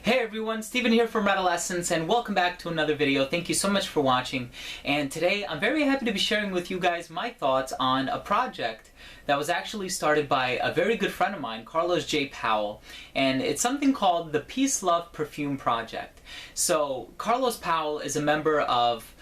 Hey everyone, Steven here from Redolescence and welcome back to another video. Thank you so much for watching, and today I'm very happy to be sharing with you guys my thoughts on a project that was actually started by a very good friend of mine, Carlos J. Powell, and it's something called the Peace Love Perfume project. So Carlos Powell is a member of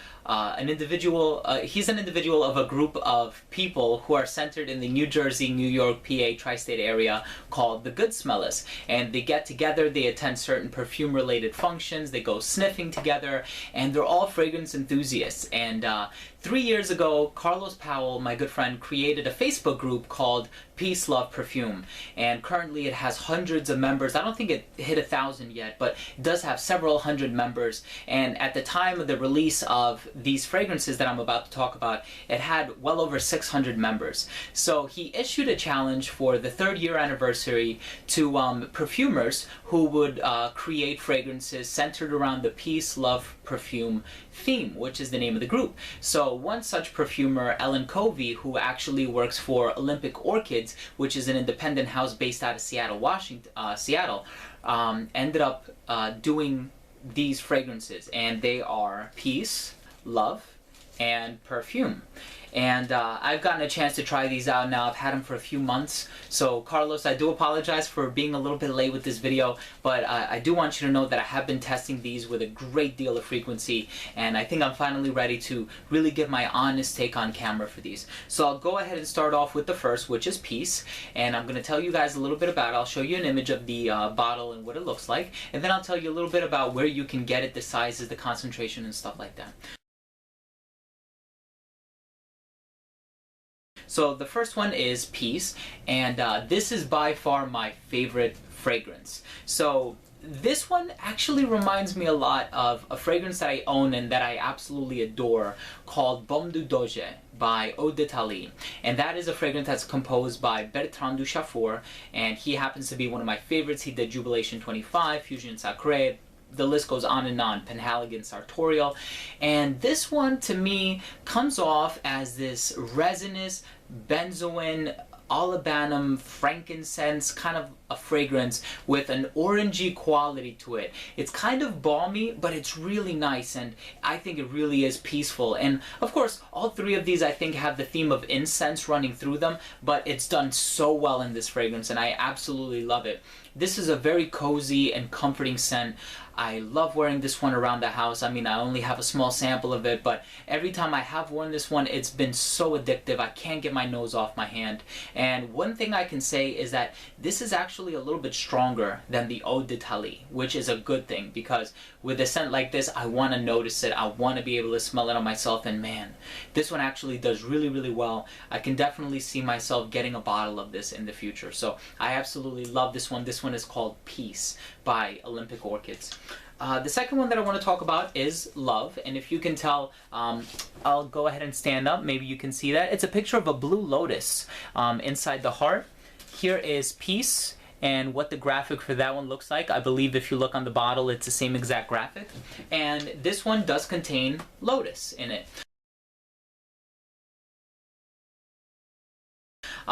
he's an individual of a group of people who are centered in the New Jersey, New York, PA, tri-state area called the Goodsmellas. And they get together, they attend certain perfume-related functions, they go sniffing together, and they're all fragrance enthusiasts. And 3 years ago, Carlos Powell, my good friend, created a Facebook group called Peace Love Perfume. And currently it has hundreds of members. I don't think it hit 1,000 yet, but it does have several hundred members. And at the time of the release of these fragrances that I'm about to talk about, it had well over 600 members. So he issued a challenge for the 3rd year anniversary to perfumers who would create fragrances centered around the Peace Love Perfume theme, which is the name of the group. So one such perfumer, Ellen Covey, who actually works for Olyphic Orchids, which is an independent house based out of Seattle, Washington, ended up doing these fragrances, and they are Peace, Love, and Perfume. And I've gotten a chance to try these out now. I've had them for a few months. So Carlos, I do apologize for being a little bit late with this video, but I do want you to know that I have been testing these with a great deal of frequency, and I think I'm finally ready to really give my honest take on camera for these. So I'll go ahead and start off with the first, which is Peace, and I'm going to tell you guys a little bit about it. I'll show you an image of the bottle and what it looks like, and then I'll tell you a little bit about where you can get it, the sizes, the concentration, and stuff like that. So the first one is Peace, and this is by far my favorite fragrance. So this one actually reminds me a lot of a fragrance that I own and that I absolutely adore called Baume du Doge by Eau d'Italie. And that is a fragrance that's composed by Bertrand Duchaufour, and he happens to be one of my favorites. He did Jubilation 25, Fusion Sacré, the list goes on and on, Penhaligon Sartorial. And this one, to me, comes off as this resinous, benzoin, olibanum, frankincense kind of a fragrance with an orangey quality to it. It's kind of balmy, but it's really nice, and I think it really is peaceful. And of course, all three of these I think have the theme of incense running through them, but it's done so well in this fragrance, and I absolutely love it. This is a very cozy and comforting scent. I love wearing this one around the house. I mean, I only have a small sample of it, but every time I have worn this one, it's been so addictive. I can't get my nose off my hand. And one thing I can say is that this is actually a little bit stronger than the Eau d'Italie, which is a good thing, because with a scent like this, I want to notice it. I want to be able to smell it on myself, and man, this one actually does really, really well. I can definitely see myself getting a bottle of this in the future. So I absolutely love this one. This one is called Peace by Olyphic Orchids. The second one that I want to talk about is Love, and if you can tell, I'll go ahead and stand up. Maybe you can see that. It's a picture of a blue lotus inside the heart. Here is Peace and what the graphic for that one looks like. I believe if you look on the bottle, it's the same exact graphic. And this one does contain lotus in it.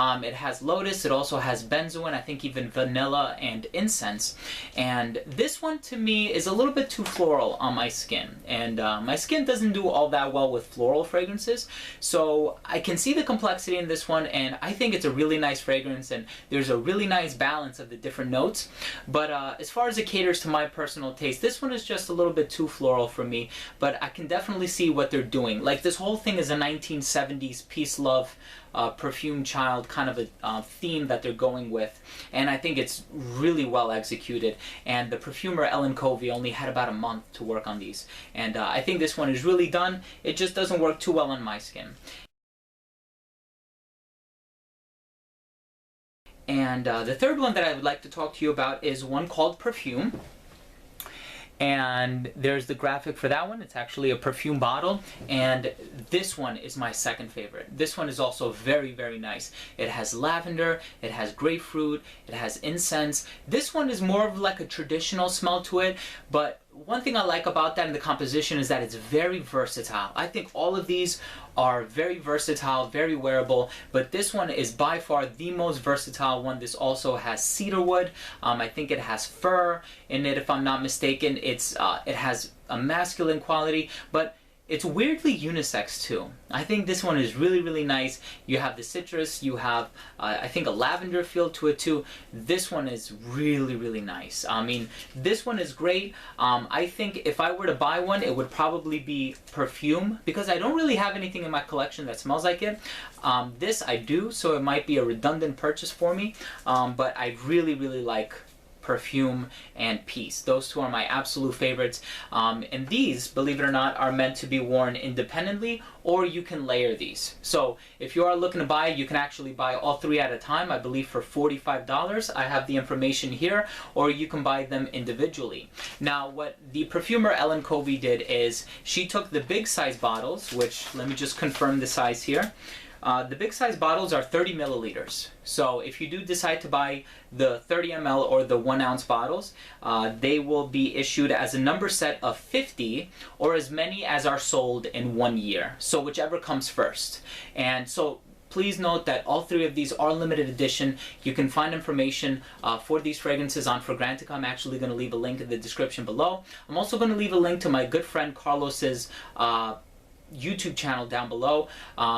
It has lotus, it also has benzoin, I think even vanilla and incense. And this one to me is a little bit too floral on my skin. And my skin doesn't do all that well with floral fragrances. So I can see the complexity in this one, and I think it's a really nice fragrance, and there's a really nice balance of the different notes. But as far as it caters to my personal taste, this one is just a little bit too floral for me. But I can definitely see what they're doing. Like, this whole thing is a 1970s peace love perfume child kind of a theme that they're going with, and I think it's really well executed. And the perfumer Ellen Covey only had about a month to work on these, and I think this one is really done. It just doesn't work too well on my skin. And the third one that I would like to talk to you about is one called Perfume. And there's the graphic for that one. It's actually a perfume bottle, and this one is my second favorite. This one is also very, very nice. It has lavender, it has grapefruit, it has incense. This one is more of like a traditional smell to it, but one thing I like about that in the composition is that it's very versatile. I think all of these are very versatile, very wearable, but this one is by far the most versatile one. This also has cedarwood. I think it has fir in it, if I'm not mistaken. It has a masculine quality, but it's weirdly unisex too. I think this one is really, really nice. You have the citrus, you have, I think, a lavender feel to it too. This one is really, really nice. I mean, this one is great. I think if I were to buy one, it would probably be Perfume, because I don't really have anything in my collection that smells like it. This I do, so it might be a redundant purchase for me, but I really, really like Perfume and Peace. Those two are my absolute favorites. And these, believe it or not, are meant to be worn independently, or you can layer these. So if you are looking to buy, you can actually buy all three at a time, I believe for $45. I have the information here, or you can buy them individually. Now, what the perfumer Ellen Covey did is she took the big size bottles, which, let me just confirm the size here. The big size bottles are 30 milliliters. So if you do decide to buy the 30 ml or the 1 ounce bottles, they will be issued as a number set of 50 or as many as are sold in 1 year. So whichever comes first. And so please note that all three of these are limited edition. You can find information for these fragrances on Fragrantica. I'm actually going to leave a link in the description below. I'm also going to leave a link to my good friend Carlos's YouTube channel down below,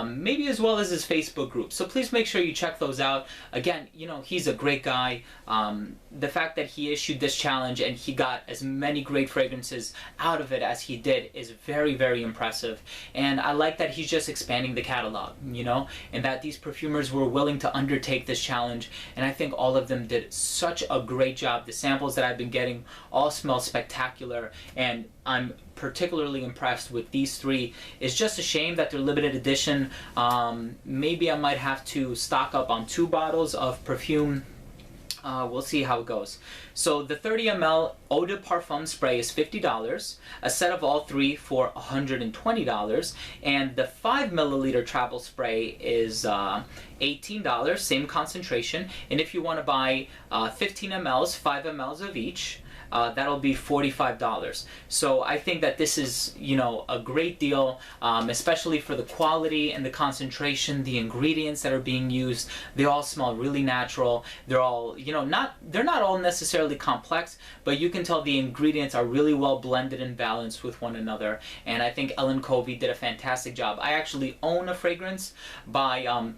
maybe as well as his Facebook group. So please make sure you check those out. Again, you know, he's a great guy. The fact that he issued this challenge and he got as many great fragrances out of it as he did is very, very impressive. And I like that he's just expanding the catalog, you know, and that these perfumers were willing to undertake this challenge. And I think all of them did such a great job. The samples that I've been getting all smell spectacular, and I'm particularly impressed with these three. It's just a shame that they're limited edition. Maybe I might have to stock up on 2 bottles of Perfume. We'll see how it goes. So the 30 ml Eau de Parfum spray is $50, a set of all three for $120, and the 5 milliliter travel spray is $18, same concentration. And if you want to buy 15 mls, 5 mls of each, that'll be $45. So I think that this is, you know, a great deal, especially for the quality and the concentration, the ingredients that are being used. They all smell really natural. They're all, you know, they're not all necessarily complex, but you can tell the ingredients are really well blended and balanced with one another. And I think Ellen Covey did a fantastic job. I actually own a fragrance by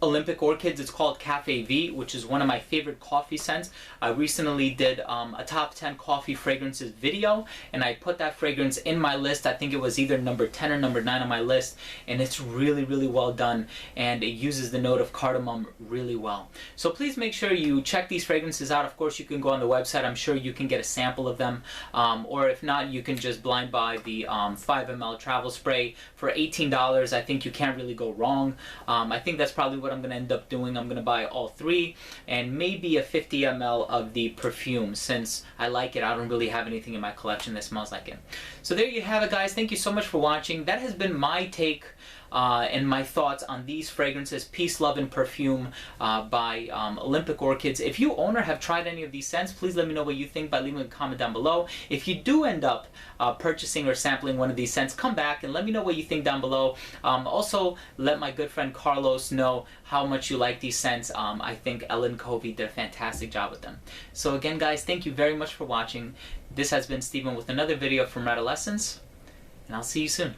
Olyphic Orchids. It's called Cafe V, which is one of my favorite coffee scents. I recently did a top 10 coffee fragrances video, and I put that fragrance in my list. I think it was either number 10 or number 9 on my list, and it's really, really well done, and it uses the note of cardamom really well. So please make sure you check these fragrances out. Of course, you can go on the website. I'm sure you can get a sample of them, or if not, you can just blind buy the 5 ml travel spray for $18. I think you can't really go wrong. I think that's probably what I'm going to end up doing. I'm going to buy all three and maybe a 50 ml of the Perfume, since I like it. I don't really have anything in my collection that smells like it. So there you have it, guys. Thank you so much for watching. That has been my take and my thoughts on these fragrances, Peace, Love, and Perfume by Olyphic Orchids. If you own or have tried any of these scents, please let me know what you think by leaving a comment down below. If you do end up purchasing or sampling one of these scents, come back and let me know what you think down below. Also, let my good friend Carlos know how much you like these scents. I think Ellen Covey did a fantastic job with them. So again, guys, thank you very much for watching. This has been Steven with another video from Red Essence, and I'll see you soon.